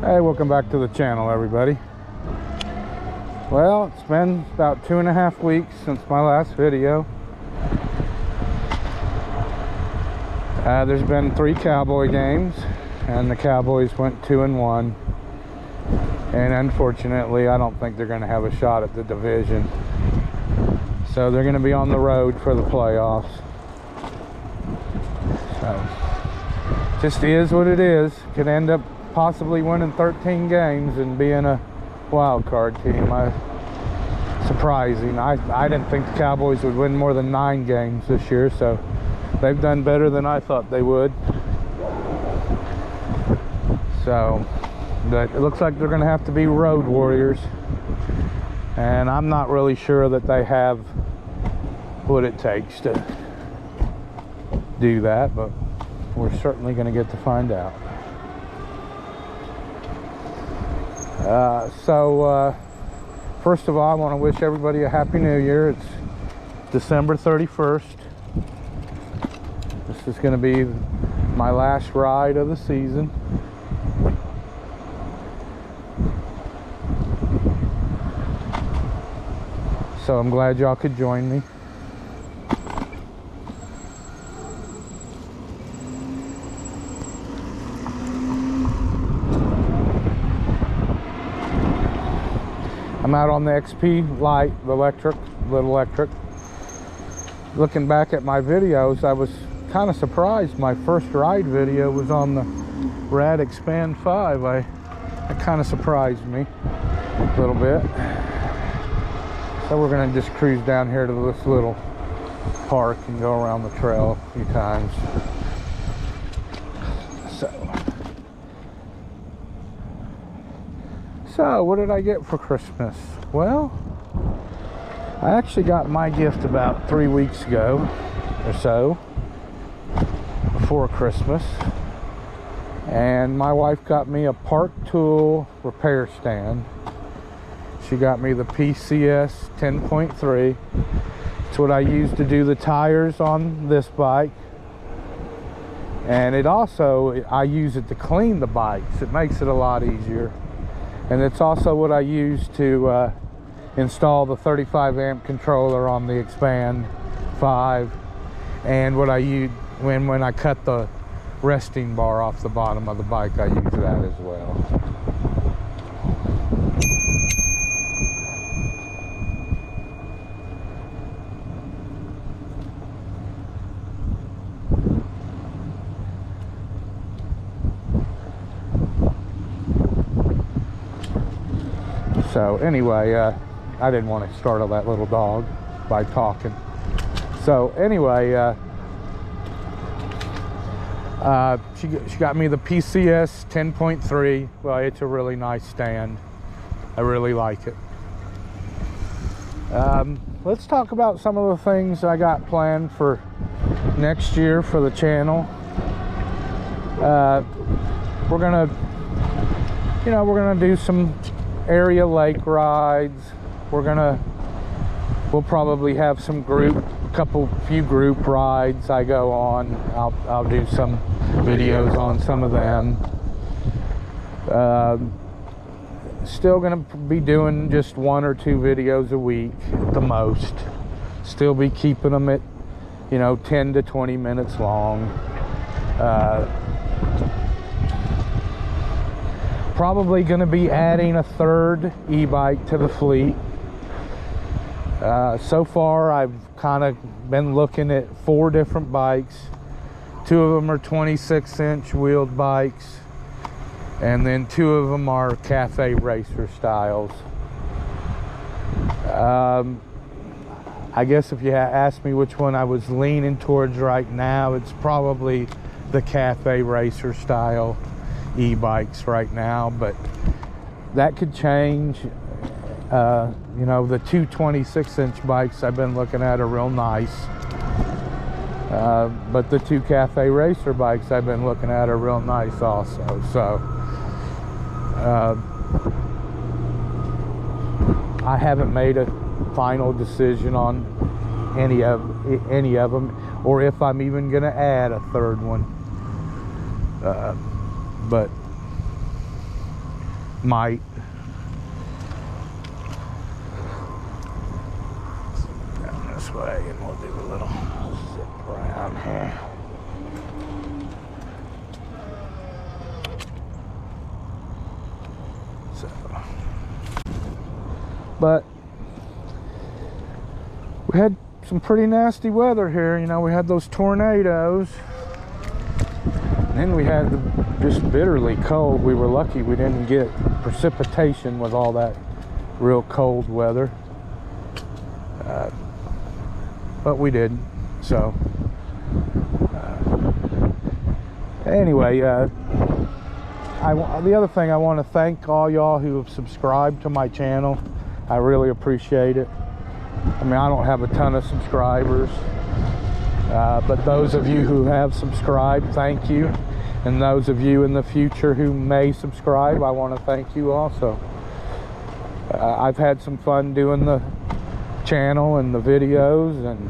Hey, welcome back to the channel, everybody. Well, it's been about 2.5 weeks since my last video. There's been 3 Cowboy games, and the Cowboys went 2-1. And unfortunately, I don't think they're going to have a shot at the division. So they're going to be on the road for the playoffs. So, just is what it is. Could end up possibly winning 13 games and being a wild card team. Surprising. I didn't think the Cowboys would win more than 9 games this year, so they've done better than I thought they would. So, but it looks like they're going to have to be road warriors, and I'm not really sure that they have what it takes to do that, but we're certainly going to get to find out. First of all, I want to wish everybody a Happy New Year. It's December 31st. This is going to be my last ride of the season. So I'm glad y'all could join me. I'm out on the XP Lite, the little electric. Looking back at my videos, I was kind of surprised my first ride video was on the Rad Expand 5. That kind of surprised me a little bit. So we're gonna just cruise down here to this little park and go around the trail a few times. So what did I get for Christmas? Well, I actually got my gift about 3 weeks ago or so, before Christmas. And my wife got me a Park Tool repair stand. She got me the PCS 10.3. It's what I use to do the tires on this bike. And it also, I use it to clean the bikes. It makes it a lot easier. And it's also what I use to install the 35 amp controller on the Expand 5. And what I use when I cut the resting bar off the bottom of the bike, I use that as well. So anyway, I didn't want to startle that little dog by talking. So anyway, she got me the PCS 10.3. Well, it's a really nice stand. I really like it. Let's talk about some of the things I got planned for next year for the channel. We're gonna do some area lake rides. We'll probably have some few group rides I go on. I'll do some videos on some of them. Still gonna be doing just 1 or 2 videos a week at the most. Still be keeping them at 10 to 20 minutes long. Probably going to be adding a 3rd e-bike to the fleet. So far, I've kind of been looking at 4 different bikes. 2 of them are 26-inch wheeled bikes, and then 2 of them are cafe racer styles. I guess if you asked me which one I was leaning towards right now, it's probably the cafe racer style e-bikes right now, but that could change. The 2 26-inch bikes I've been looking at are real nice, but the 2 cafe racer bikes I've been looking at are real nice also. So I haven't made a final decision on any of them, or if I'm even going to add a 3rd one. But might. Down this way, and we'll do a little zip around here. So, but we had some pretty nasty weather here. You know, we had those tornadoes, and then we had just bitterly cold. We were lucky we didn't get precipitation with all that real cold weather, but we didn't. So anyway, the other thing, I want to thank all y'all who have subscribed to my channel. I really appreciate it. I mean, I don't have a ton of subscribers, but those of you who have subscribed, thank you. And those of you in the future who may subscribe, I want to thank you also. I've had some fun doing the channel and the videos, and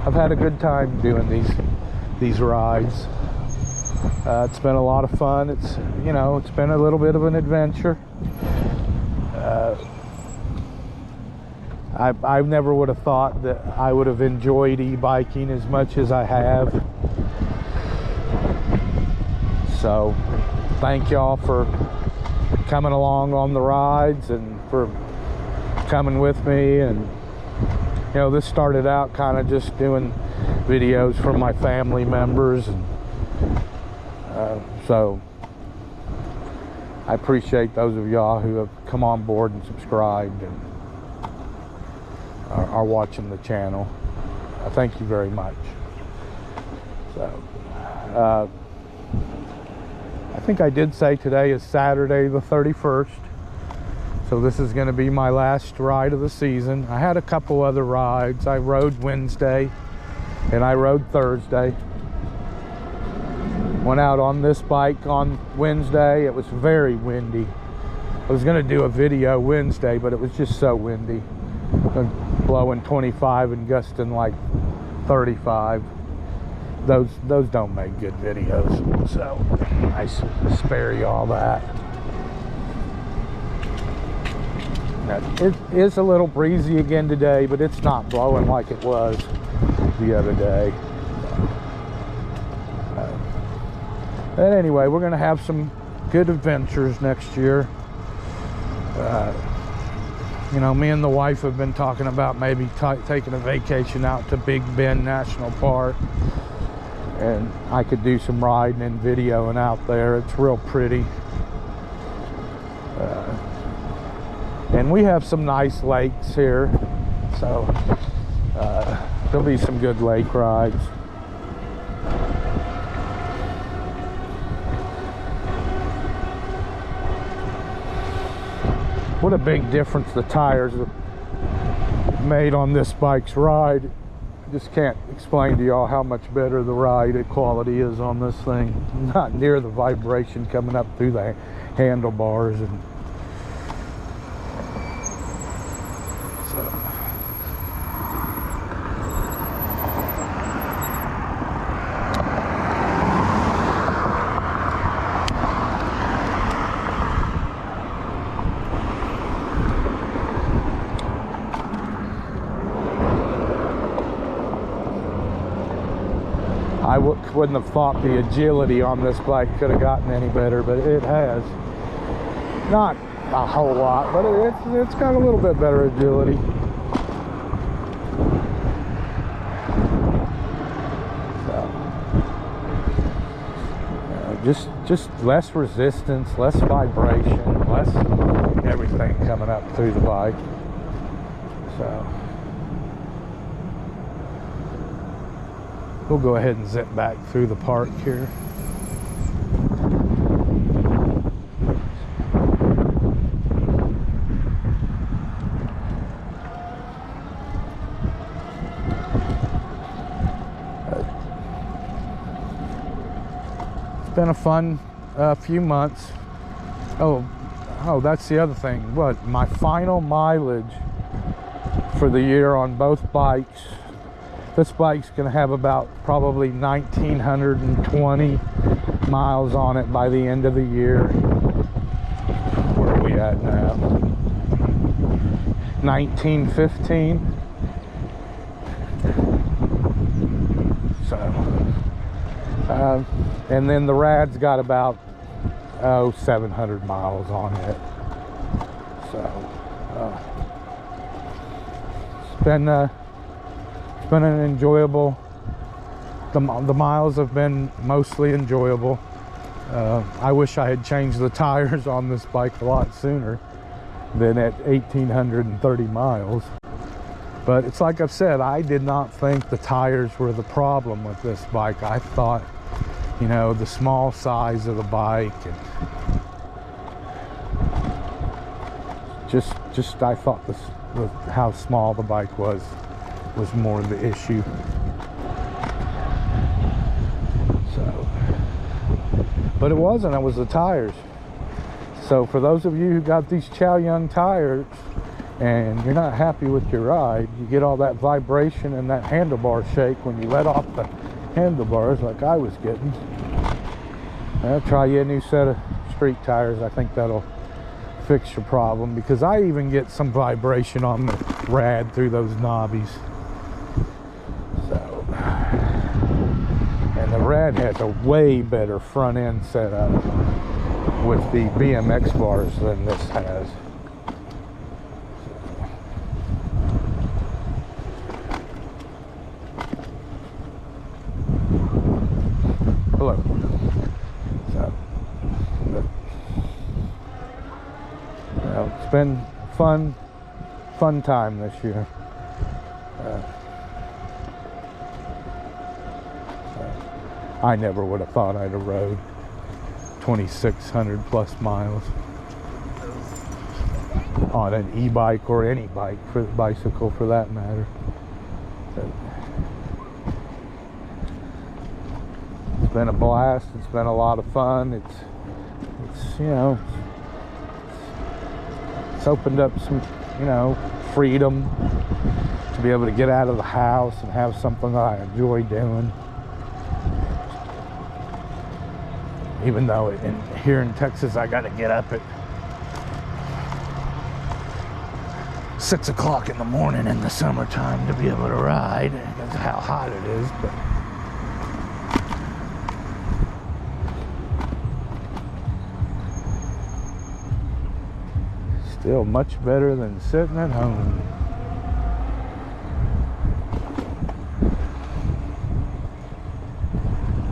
I've had a good time doing these rides. It's been a lot of fun. It's, you know, it's been a little bit of an adventure. I never would have thought that I would have enjoyed e-biking as much as I have. So thank y'all for coming along on the rides and for coming with me. And you know, this started out kind of just doing videos from my family members, and so I appreciate those of y'all who have come on board and subscribed and are watching the channel. Thank you very much. So I think I did say today is Saturday the 31st, so this is going to be my last ride of the season. I had a couple other rides. I rode Wednesday and I rode Thursday. Went out on this bike on Wednesday. It was very windy. I was going to do a video Wednesday, but it was just so windy, blowing 25 and gusting like 35. Those don't make good videos, so I spare you all that. Now, it is a little breezy again today, but it's not blowing like it was the other day. But anyway, we're going to have some good adventures next year. You know, me and the wife have been talking about maybe taking a vacation out to Big Bend National Park, and I could do some riding and videoing out there. It's real pretty. And we have some nice lakes here, so there'll be some good lake rides. What a big difference the tires have made on this bike's ride. I just can't explain to y'all how much better the ride quality is on this thing. Not near the vibration coming up through the handlebars. And so I wouldn't have thought the agility on this bike could have gotten any better, but it has. Not a whole lot, but it's got a little bit better agility. So, just less resistance, less vibration, less everything coming up through the bike. So we'll go ahead and zip back through the park here. It's been a fun few months. Oh, that's the other thing. What, my final mileage for the year on both bikes This bike's gonna have about probably 1,920 miles on it by the end of the year. Where are we at now? 1915. So, and then the Rad's got about 700 miles on it. So it's been an enjoyable. The miles have been mostly enjoyable. I wish I had changed the tires on this bike a lot sooner than at 1,830 miles. But it's like I've said, I did not think the tires were the problem with this bike. I thought, you know, the small size of the bike and just I thought this, how small the bike was more the issue. So, but it wasn't. It was the tires. So for those of you who got these Chow Yun tires and you're not happy with your ride, you get all that vibration and that handlebar shake when you let off the handlebars like I was getting. I'll try you a new set of street tires. I think that'll fix your problem, because I even get some vibration on the Rad through those knobbies. So, and the Rad has a way better front end setup with the BMX bars than this has. Hello. So, it's been fun time this year. I never would have thought I'd have rode 2,600 plus miles on an e-bike, or any bike, for bicycle for that matter. So, it's been a blast. It's been a lot of fun. It's you know, it's opened up some, you know, freedom to be able to get out of the house and have something that I enjoy doing. Even though here in Texas I got to get up at 6 o'clock in the morning in the summertime to be able to ride, because of how hot it is. But still much better than sitting at home.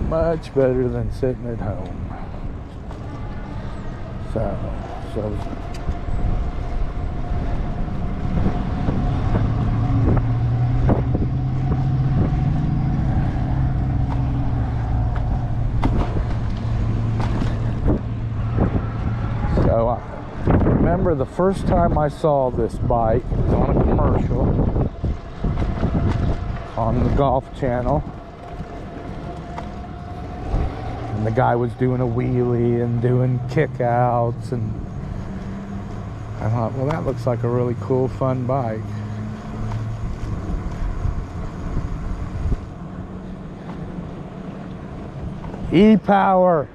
Much better than sitting at home. So I remember the first time I saw this bike, it was on a commercial on the Golf Channel. And the guy was doing a wheelie and doing kickouts, and I thought, well, that looks like a really cool, fun bike. E-Power.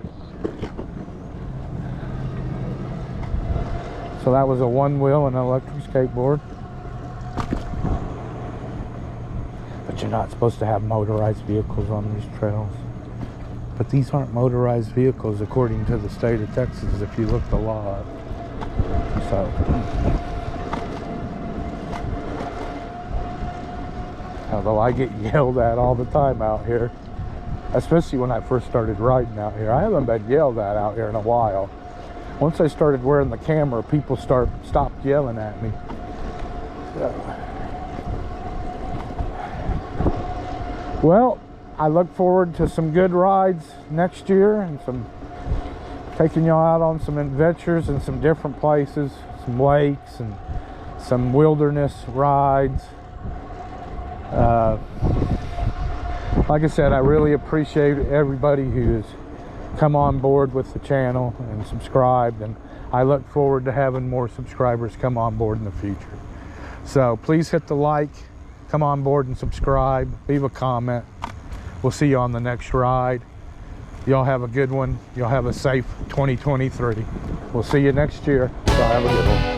So that was a one wheel and an electric skateboard. But you're not supposed to have motorized vehicles on these trails. But these aren't motorized vehicles according to the state of Texas if you look the law up. So, although I get yelled at all the time out here, especially when I first started riding out here. I haven't been yelled at out here in a while. Once I started wearing the camera, people stopped yelling at me. So, well, I look forward to some good rides next year, and taking y'all out on some adventures in some different places, some lakes and some wilderness rides. Like I said, I really appreciate everybody who has come on board with the channel and subscribed, and I look forward to having more subscribers come on board in the future. So please hit the like, come on board and subscribe, leave a comment. We'll see you on the next ride. Y'all have a good one. Y'all have a safe 2023. We'll see you next year. So have a good one.